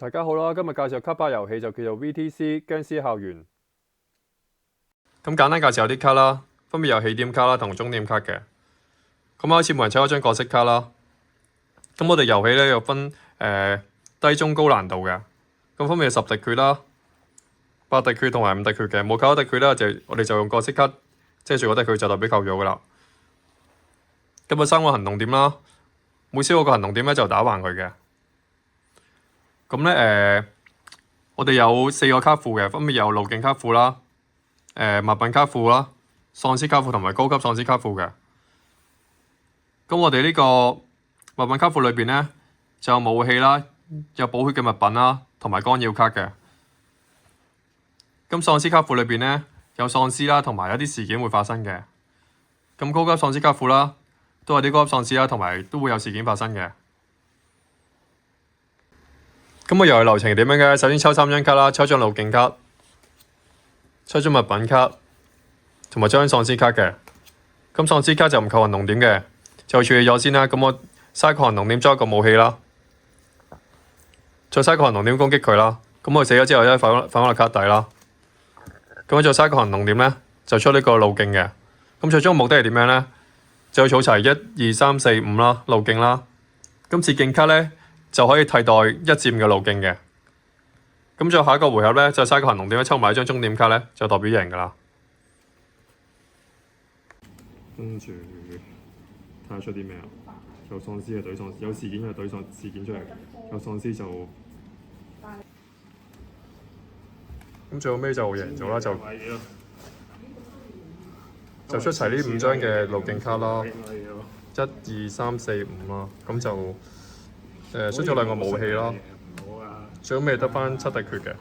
大家好啦，今日介紹卡牌遊戲就叫做 VTC 僵屍校園。咁簡單介紹下啲卡啦，分別有起點卡啦同終點卡嘅。咁開始每人抽一張角色卡啦。咁我哋遊戲咧有分低、中、高難度嘅。咁分別係10滴血啦、8滴血同埋5滴血嘅。冇扣一滴血咧，我哋就用角色卡遮住嗰滴血就代表扣咗噶啦。咁有3個行動點啦，每燒嗰個行動點咧就打橫佢嘅。咁咧我哋有4個卡庫嘅，分別有路徑卡庫啦、物品卡庫啦、喪屍卡庫同埋高級喪屍卡庫嘅。咁我哋呢個物品卡庫裏邊咧就有武器啦、有補血嘅物品啦，同埋干擾卡嘅。咁喪屍卡庫裏邊咧有喪屍啦，同埋一啲事件會發生嘅。咁高級喪屍卡庫啦，都係啲高級喪屍啦，同埋都會有事件發生嘅。咁個遊戲流程係點樣嘅？首先抽3張卡啦，抽張路徑卡，抽張物品卡，同埋抽張喪屍卡嘅。咁喪屍卡就唔扣行動點嘅，就處理咗先啦。咁我嘥個行動點裝一個武器啦，再嘥個行動點攻擊佢啦。咁佢死咗之後咧，放返落卡底啦。咁再嘥個行動點咧，就出呢個路徑嘅。咁最終目的係點樣咧？就要儲齊1、2、3、4、5啦，路徑啦。咁捷徑卡咧就可以替代1至5嘅路徑嘅。咁再下一個回合咧，就嘥個行動點抽埋一張終點卡咧，就代表贏㗎啦。跟住睇下出啲咩啊？有喪屍嘅懟喪屍，有事件嘅懟喪事件出嚟，有喪屍就咁最後尾就贏咗啦，就出齊呢5張嘅路徑卡啦，1、2、3、4、5啦，咁就出咗2個武器啦，最後尾得返7滴血嘅。